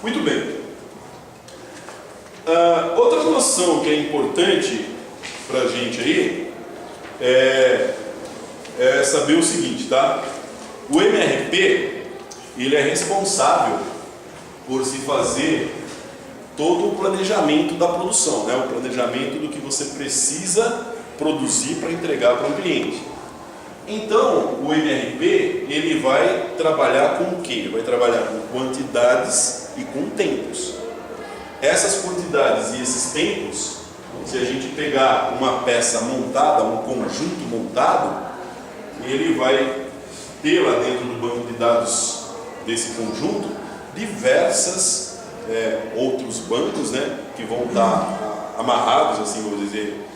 Muito bem. Outra noção que é importante para a gente aí é saber o seguinte, tá? O MRP, ele é responsável por se fazer todo o planejamento da produção, né? O planejamento do que você precisa produzir para entregar para um cliente. Então, o MRP, ele vai trabalhar com o quê? Ele vai trabalhar com quantidades e com tempos. Essas quantidades e esses tempos, se a gente pegar uma peça montada, um conjunto montado, ele vai ter lá dentro do banco de dados desse conjunto diversas outros bancos, né, que vão estar amarrados, assim vou dizer,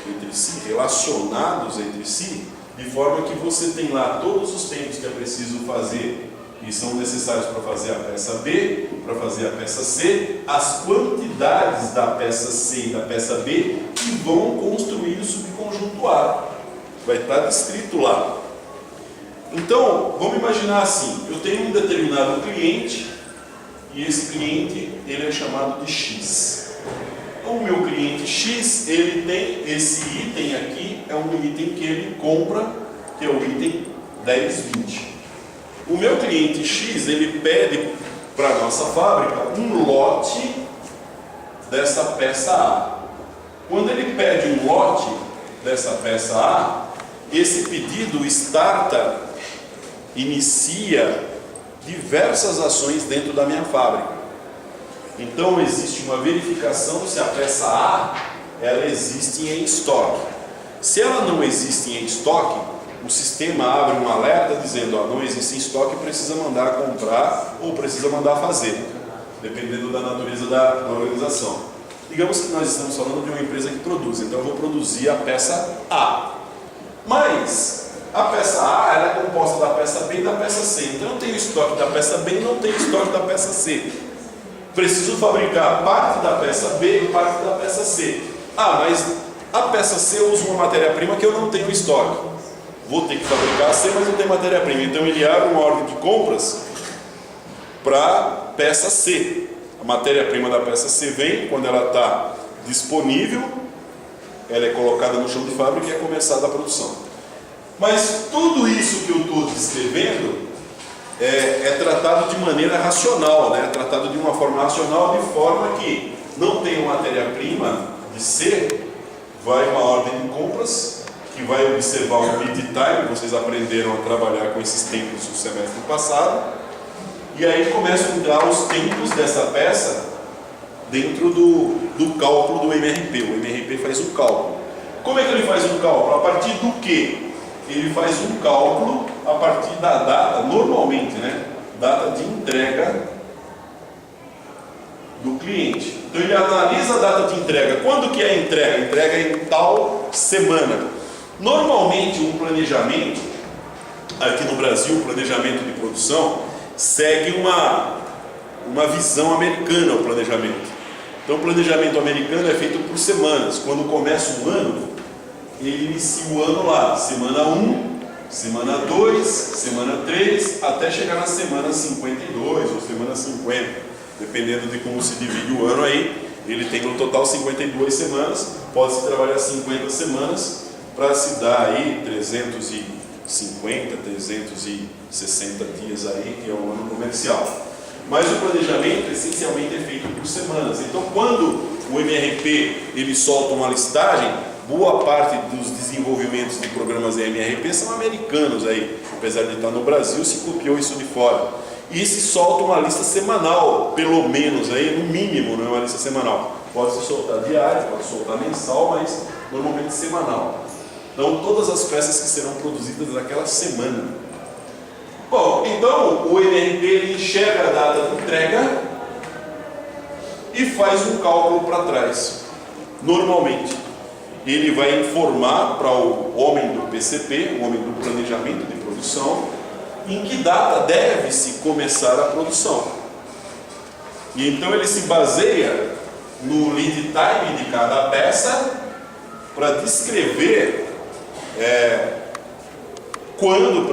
entre si, relacionados entre si, de forma que você tem lá todos os tempos que é preciso fazer e são necessários para fazer a peça B, para fazer a peça C, as quantidades da peça C e da peça B que vão construir o subconjunto A. Vai estar descrito lá. Então, vamos imaginar assim, eu tenho um determinado cliente e esse cliente ele é chamado de X. O meu cliente X, ele tem esse item aqui, é um item que ele compra, que é o item 1020. O meu cliente X, ele pede para a nossa fábrica um lote dessa peça A. Quando ele pede um lote dessa peça A, esse pedido inicia diversas ações dentro da minha fábrica. Então existe uma verificação se a peça A ela existe em estoque. Se ela não existe em estoque, o sistema abre um alerta dizendo, ó, não existe em estoque, precisa mandar comprar ou precisa mandar fazer, dependendo da natureza da organização. Digamos que nós estamos falando de uma empresa que produz, então eu vou produzir a peça A. Mas a peça A ela é composta da peça B e da peça C. Então eu tenho estoque da peça B e não tenho estoque da peça C. Preciso fabricar parte da peça B e parte da peça C. Ah, mas a peça C eu uso uma matéria-prima que eu não tenho estoque. Vou ter que fabricar a C, mas não tem matéria-prima. Então ele abre uma ordem de compras para a peça C. A matéria-prima da peça C vem, quando ela está disponível, ela é colocada no chão de fábrica e é começada a produção. Mas tudo isso que eu estou descrevendo é tratado de maneira racional, né? É tratado de uma forma racional, de forma que não tem matéria-prima de C, vai uma ordem de compras, que vai observar o lead time, vocês aprenderam a trabalhar com esses tempos no semestre passado, e aí começam a entrar os tempos dessa peça dentro do cálculo do MRP. O MRP faz um cálculo. Como é que ele faz um cálculo? A partir do quê? Ele faz um cálculo a partir da data, normalmente, né? Data de entrega do cliente. Então ele analisa a data de entrega. Quando que é a entrega? A entrega é em tal semana. Normalmente um planejamento, aqui no Brasil, o planejamento de produção, segue uma visão americana ao planejamento. Então o planejamento americano é feito por semanas. Quando começa um ano, ele inicia o ano lá, semana 1, semana 2, semana 3, até chegar na semana 52 ou semana 50, dependendo de como se divide o ano aí. Ele tem no total 52 semanas, pode-se trabalhar 50 semanas para se dar aí 350, 360 dias aí, que é um ano comercial. Mas o planejamento essencialmente é feito por semanas. Então quando o MRP ele solta uma listagem, boa parte dos desenvolvimentos de programas de MRP são americanos aí, apesar de estar no Brasil, se copiou isso de fora. E se solta uma lista semanal, pelo menos aí, no mínimo, não é uma lista semanal. Pode se soltar diária, pode soltar mensal, mas normalmente semanal. Então todas as peças que serão produzidas naquela semana. Bom, então o MRP ele enxerga a data de entrega e faz um cálculo para trás. Normalmente ele vai informar para o homem do PCP, o homem do planejamento de produção, em que data deve-se começar a produção. E então ele se baseia no lead time de cada peça para descrever quando,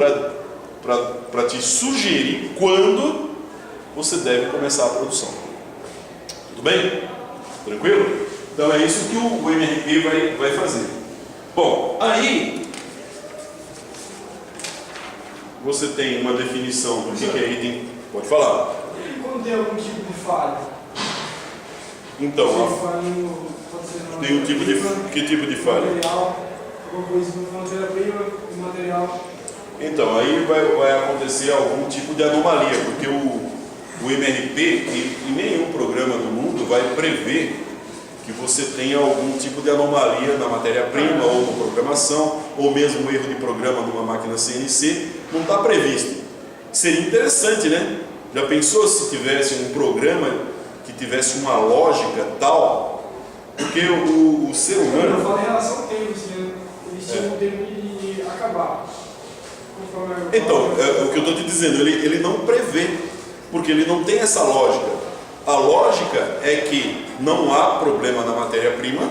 para te sugerir quando você deve começar a produção. Tudo bem? Tranquilo? Então é isso que o MRP vai fazer. Bom, aí você tem uma definição do que é item. Pode falar. E quando tem algum tipo de falha? Então, tem um tipo de. Que tipo de falha? Material, alguma coisa na matéria-prima e material. Então, aí vai acontecer algum tipo de anomalia, porque o MRP e nenhum programa do mundo vai prever que você tenha algum tipo de anomalia na matéria-prima ou na programação, ou mesmo um erro de programa numa máquina CNC, não está previsto. Seria interessante, né? Já pensou se tivesse um programa que tivesse uma lógica tal? Porque o ser humano... Eu falo em relação ao tempo, assim, eles tinham um tempo de acabar. Então, o que eu estou te dizendo, ele não prevê, porque ele não tem essa lógica. A lógica é que não há problema na matéria-prima,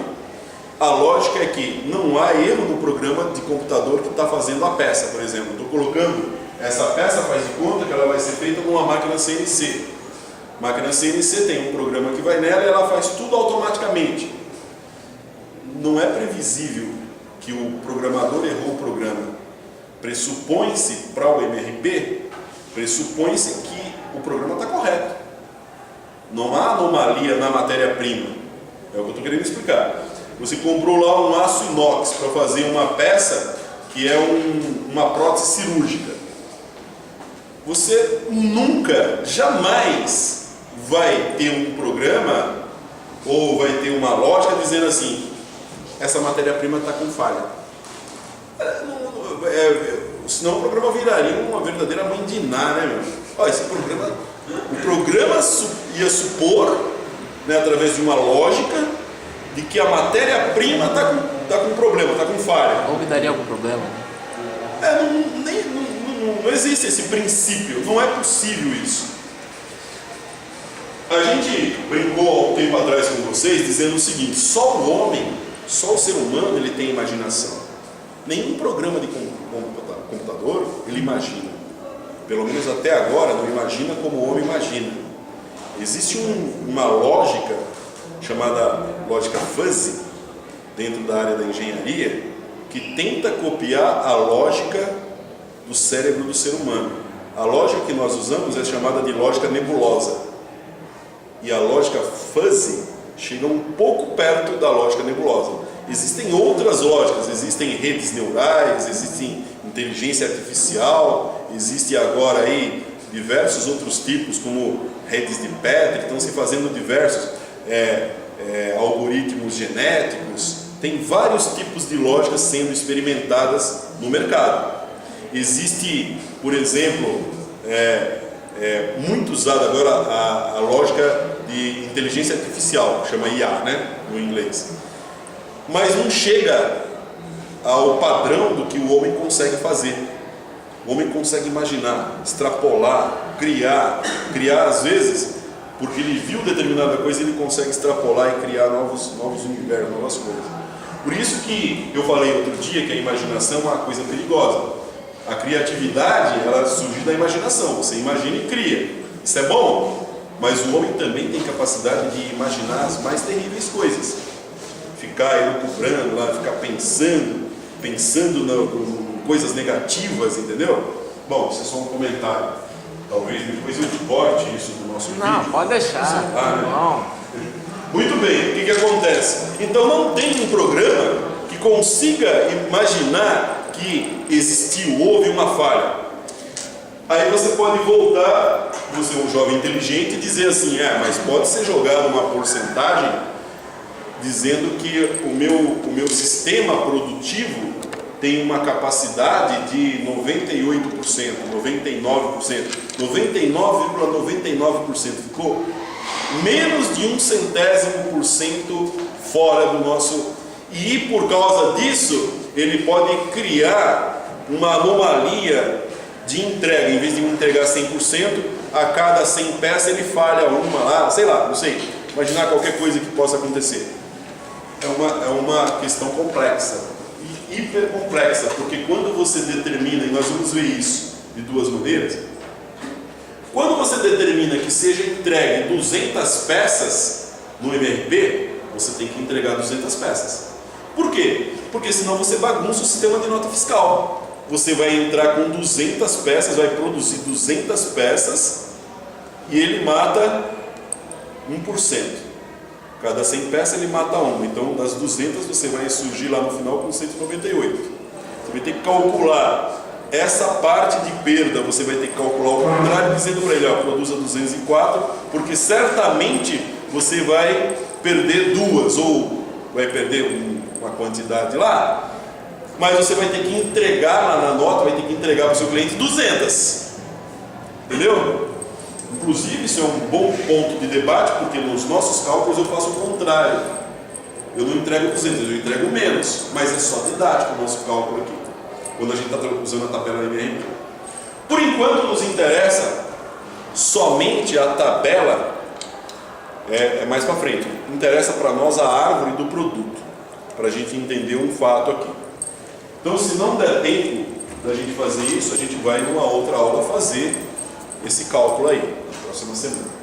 a lógica é que não há erro no programa de computador que está fazendo a peça, por exemplo. Estou colocando essa peça, faz de conta que ela vai ser feita numa máquina CNC. Máquina CNC tem um programa que vai nela e ela faz tudo automaticamente. Não é previsível que o programador errou o programa. Pressupõe-se para o MRP, pressupõe-se que o programa está correto. Não há anomalia na matéria-prima. É o que eu estou querendo explicar. Você comprou lá um aço inox para fazer uma peça que é uma prótese cirúrgica. Você nunca, jamais vai ter um programa ou vai ter uma lógica dizendo assim: essa matéria-prima está com falha. Senão o programa viraria uma verdadeira mãe de Ná, né, meu? Ó, o programa ia supor, né, através de uma lógica, de que a matéria-prima está com problema, está com falha. Ou que daria algum problema, né? Não existe esse princípio, não é possível isso. A gente brincou há um tempo atrás com vocês dizendo o seguinte: só o homem, só o ser humano, ele tem imaginação. Nenhum programa de computador ele imagina. Pelo menos até agora não imagina como o homem imagina. Existe uma lógica chamada lógica fuzzy dentro da área da engenharia que tenta copiar a lógica do cérebro do ser humano. A lógica que nós usamos é chamada de lógica nebulosa. E a lógica fuzzy chega um pouco perto da lógica nebulosa. Existem outras lógicas, existem redes neurais, existe inteligência artificial, existe agora aí diversos outros tipos, como redes de Petri, que estão se fazendo diversos algoritmos genéticos. Tem vários tipos de lógicas sendo experimentadas no mercado. Existe, por exemplo, muito usada agora a lógica de inteligência artificial, chama IA, né, no inglês. Mas não chega ao padrão do que o homem consegue fazer. O homem consegue imaginar, extrapolar, criar às vezes, porque ele viu determinada coisa, ele consegue extrapolar e criar novos universos, novas coisas. Por isso que eu falei outro dia que a imaginação é uma coisa perigosa. A criatividade, ela surge da imaginação. Você imagina e cria. Isso é bom, mas o homem também tem capacidade de imaginar as mais terríveis coisas. Ficar elucubrando lá, ficar pensando em coisas negativas, entendeu? Bom, isso é só um comentário. Talvez depois eu corte isso do nosso vídeo. Não, pode deixar. Não. Muito bem, o que acontece? Então não tem um programa que consiga imaginar que existiu, houve uma falha. Aí você pode voltar, você é um jovem inteligente, e dizer assim: mas pode ser jogado uma porcentagem dizendo que o meu sistema produtivo tem uma capacidade de 98%, 99%, 99,99%. Ficou menos de 0,01% fora do nosso... E por causa disso, ele pode criar uma anomalia de entrega. Em vez de me entregar 100%, a cada 100 peças ele falha uma lá, sei lá, não sei. Imaginar qualquer coisa que possa acontecer. É uma questão complexa, hiper complexa, porque quando você determina, e nós vamos ver isso de duas maneiras, Quando você determina que seja entregue 200 peças no MRP, você tem que entregar 200 peças. Por quê? Porque senão você bagunça o sistema de nota fiscal. Você vai entrar com 200 peças, vai produzir 200 peças e ele mata 1%. Cada 100 peças ele mata 1. Então, das 200 você vai surgir lá no final com 198. Você vai ter que calcular essa parte de perda, você vai ter que calcular o contrário, dizendo para ele, ó, produza 204, porque certamente você vai perder duas, ou vai perder uma quantidade lá, mas você vai ter que entregar lá na nota, vai ter que entregar para o seu cliente 200. Entendeu? Inclusive, isso é um bom ponto de debate, porque nos nossos cálculos eu faço o contrário. Eu não entrego 200, eu entrego menos, mas é só didático o nosso cálculo aqui, quando a gente está usando a tabela MRP. Por enquanto nos interessa somente a tabela, é mais para frente, interessa para nós a árvore do produto, para a gente entender um fato aqui. Então, se não der tempo da gente fazer isso, a gente vai numa outra aula fazer esse cálculo aí, na próxima semana.